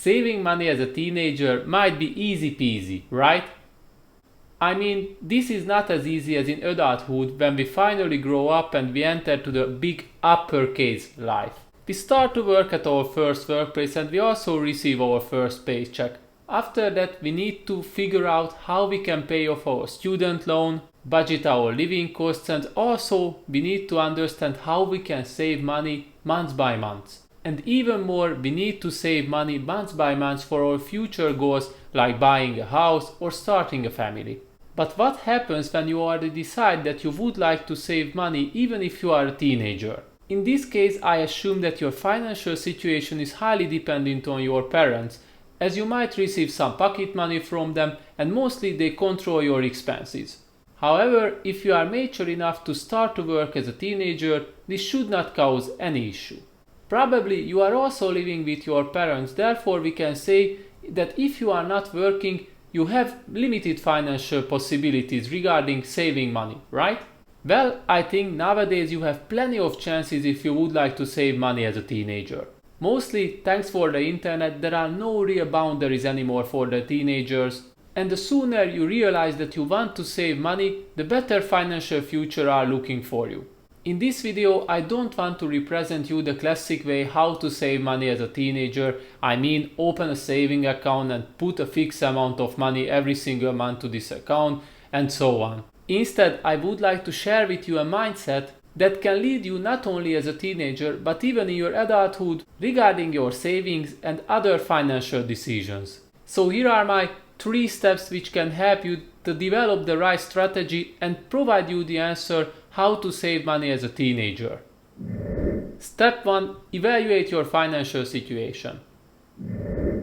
Saving money as a teenager might be easy peasy, right? I mean, this is not as easy as in adulthood when we finally grow up and we enter to the big uppercase life. We start to work at our first workplace and we also receive our first paycheck. After that, we need to figure out how we can pay off our student loan, budget our living costs, and also we need to understand how we can save money month by month. And even more, we need to save money month by month for our future goals like buying a house or starting a family. But what happens when you already decide that you would like to save money even if you are a teenager? In this case, I assume that your financial situation is highly dependent on your parents, as you might receive some pocket money from them and mostly they control your expenses. However, if you are mature enough to start to work as a teenager, this should not cause any issue. Probably you are also living with your parents, therefore we can say that if you are not working, you have limited financial possibilities regarding saving money, right? Well, I think nowadays you have plenty of chances if you would like to save money as a teenager. Mostly, thanks for the internet, there are no real boundaries anymore for the teenagers, and the sooner you realize that you want to save money, the better financial future are looking for you. In this video, I don't want to represent you the classic way how to save money as a teenager. I mean, open a saving account and put a fixed amount of money every single month to this account and so on. Instead, I would like to share with you a mindset that can lead you not only as a teenager but even in your adulthood regarding your savings and other financial decisions. So here are my 3 steps which can help you to develop the right strategy and provide you the answer how to save money as a teenager. Step 1. Evaluate your financial situation.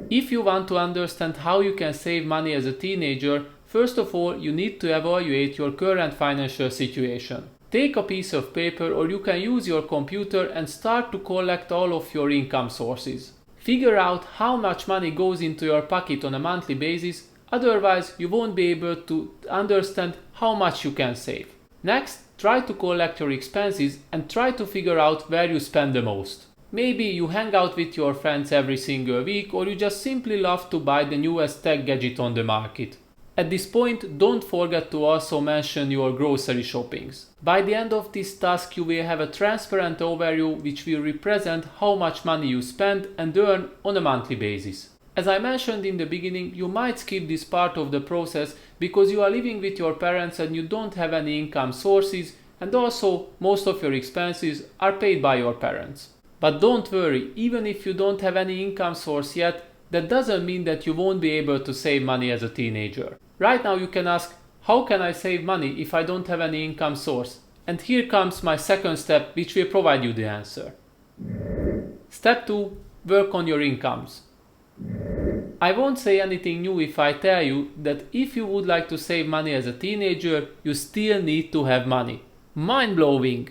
If you want to understand how you can save money as a teenager, first of all, you need to evaluate your current financial situation. Take a piece of paper or you can use your computer and start to collect all of your income sources. Figure out how much money goes into your pocket on a monthly basis, otherwise you won't be able to understand how much you can save. Next, try to collect your expenses and try to figure out where you spend the most. Maybe you hang out with your friends every single week or you just simply love to buy the newest tech gadget on the market. At this point, don't forget to also mention your grocery shoppings. By the end of this task, you will have a transparent overview which will represent how much money you spend and earn on a monthly basis. As I mentioned in the beginning, you might skip this part of the process because you are living with your parents and you don't have any income sources, and also most of your expenses are paid by your parents. But don't worry, even if you don't have any income source yet, that doesn't mean that you won't be able to save money as a teenager. Right now you can ask, how can I save money if I don't have any income source? And here comes my second step which will provide you the answer. Step 2. Work on your incomes. I won't say anything new if I tell you that if you would like to save money as a teenager, you still need to have money. Mind-blowing!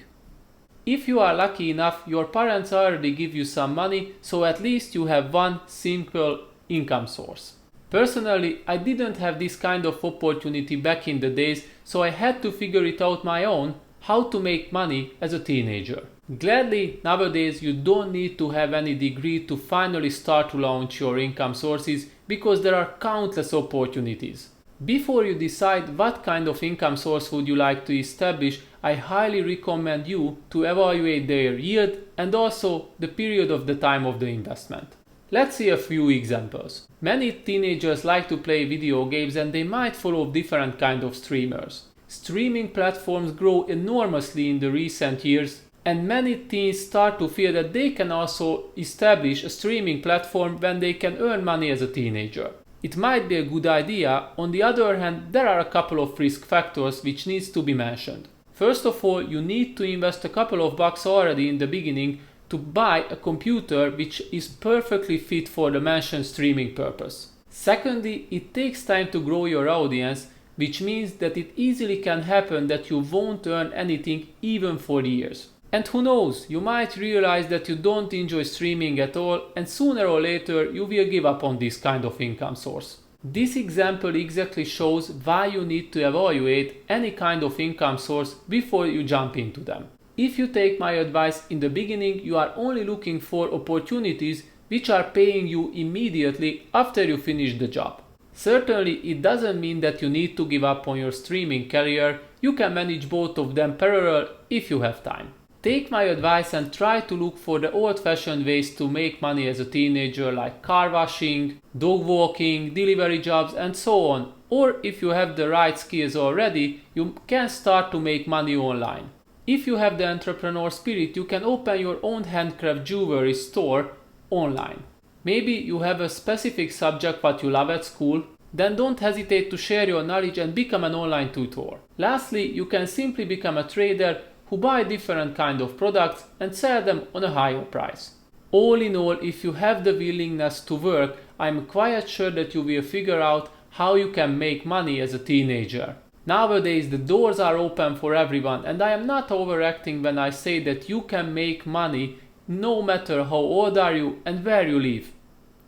If you are lucky enough, your parents already give you some money, so at least you have one simple income source. Personally, I didn't have this kind of opportunity back in the days, so I had to figure it out my own, how to make money as a teenager. Gladly, nowadays you don't need to have any degree to finally start to launch your income sources because there are countless opportunities. Before you decide what kind of income source would you like to establish, I highly recommend you to evaluate their yield and also the period of the time of the investment. Let's see a few examples. Many teenagers like to play video games and they might follow different kind of streamers. Streaming platforms grow enormously in the recent years, and many teens start to feel that they can also establish a streaming platform when they can earn money as a teenager. It might be a good idea. On the other hand, there are a couple of risk factors which needs to be mentioned. First of all, you need to invest a couple of bucks already in the beginning to buy a computer which is perfectly fit for the mentioned streaming purpose. Secondly, it takes time to grow your audience, which means that it easily can happen that you won't earn anything even for years. And who knows, you might realize that you don't enjoy streaming at all and sooner or later you will give up on this kind of income source. This example exactly shows why you need to evaluate any kind of income source before you jump into them. If you take my advice in the beginning, you are only looking for opportunities which are paying you immediately after you finish the job. Certainly, it doesn't mean that you need to give up on your streaming career. You can manage both of them parallel if you have time. Take my advice and try to look for the old-fashioned ways to make money as a teenager, like car washing, dog walking, delivery jobs, and so on. Or if you have the right skills already, you can start to make money online. If you have the entrepreneur spirit, you can open your own handcraft jewelry store online. Maybe you have a specific subject that you love at school, then don't hesitate to share your knowledge and become an online tutor. Lastly, you can simply become a trader who buy different kind of products and sell them on a higher price. All in all, if you have the willingness to work, I'm quite sure that you will figure out how you can make money as a teenager. Nowadays the doors are open for everyone, and I am not overacting when I say that you can make money no matter how old are you and where you live,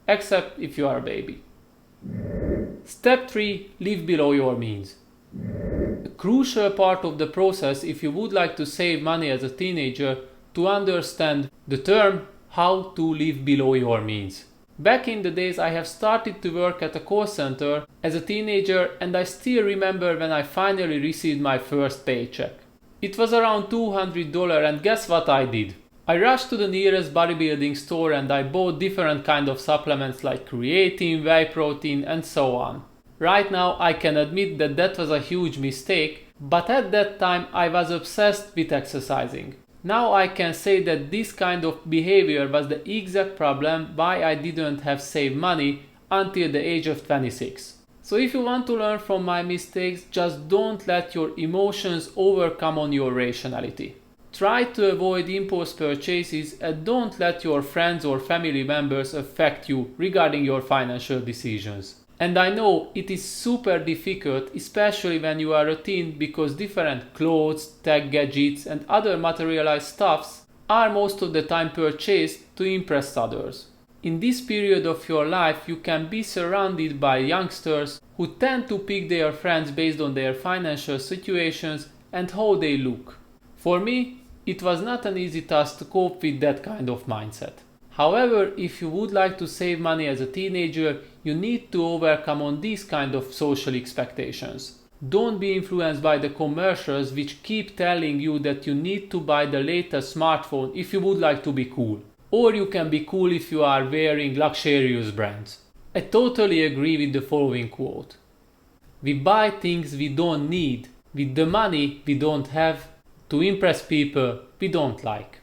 except if you are a baby. Step 3. Live below your means. A crucial part of the process if you would like to save money as a teenager to understand the term how to live below your means. Back in the days I have started to work at a call center as a teenager, and I still remember when I finally received my first paycheck. It was around $200, and guess what I did? I rushed to the nearest bodybuilding store and I bought different kind of supplements like creatine, whey protein, and so on. Right now I can admit that that was a huge mistake, but at that time I was obsessed with exercising. Now I can say that this kind of behavior was the exact problem why I didn't have saved money until the age of 26. So if you want to learn from my mistakes, just don't let your emotions overcome on your rationality. Try to avoid impulse purchases and don't let your friends or family members affect you regarding your financial decisions. And I know it is super difficult, especially when you are a teen, because different clothes, tech gadgets and other materialized stuffs are most of the time purchased to impress others. In this period of your life you can be surrounded by youngsters who tend to pick their friends based on their financial situations and how they look. For me, it was not an easy task to cope with that kind of mindset. However, if you would like to save money as a teenager, you need to overcome on these kind of social expectations. Don't be influenced by the commercials which keep telling you that you need to buy the latest smartphone if you would like to be cool. Or you can be cool if you are wearing luxurious brands. I totally agree with the following quote. We buy things we don't need with the money we don't have to impress people we don't like.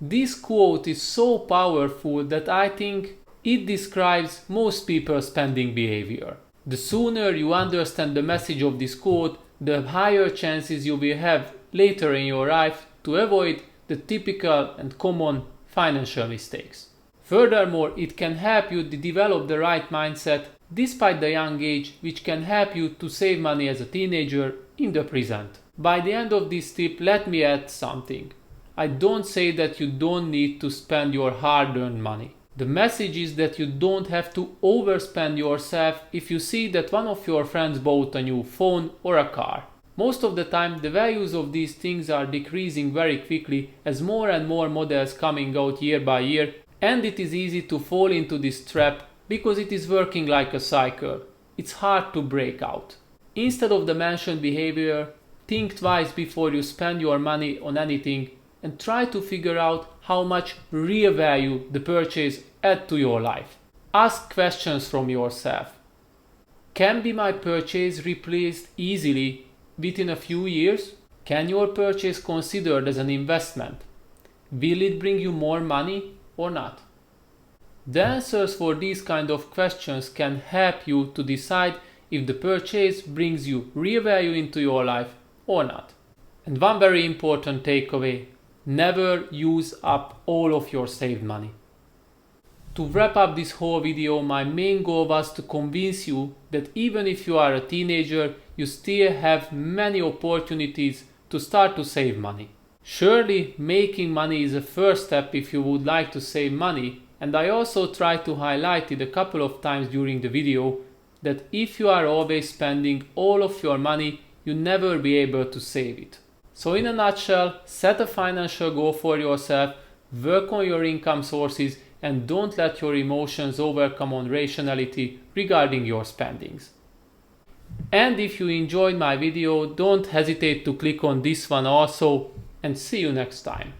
This quote is so powerful that I think it describes most people's spending behavior. The sooner you understand the message of this quote, the higher chances you will have later in your life to avoid the typical and common financial mistakes. Furthermore, it can help you to develop the right mindset despite the young age, which can help you to save money as a teenager in the present. By the end of this tip, let me add something. I don't say that you don't need to spend your hard-earned money. The message is that you don't have to overspend yourself if you see that one of your friends bought a new phone or a car. Most of the time the values of these things are decreasing very quickly as more and more models coming out year by year, and it is easy to fall into this trap because it is working like a cycle. It's hard to break out. Instead of the mentioned behavior, think twice before you spend your money on anything and try to figure out how much real value the purchase adds to your life. Ask questions from yourself. Can be my purchase replaced easily within a few years? Can your purchase considered as an investment? Will it bring you more money or not? The answers for these kind of questions can help you to decide if the purchase brings you real value into your life or not. And one very important takeaway: never use up all of your saved money. To wrap up this whole video, my main goal was to convince you that even if you are a teenager, you still have many opportunities to start to save money. Surely making money is a first step if you would like to save money, and I also tried to highlight it a couple of times during the video that if you are always spending all of your money, you never be able to save it. So in a nutshell, set a financial goal for yourself, work on your income sources, and don't let your emotions overcome on rationality regarding your spendings. And if you enjoyed my video, don't hesitate to click on this one also, and see you next time.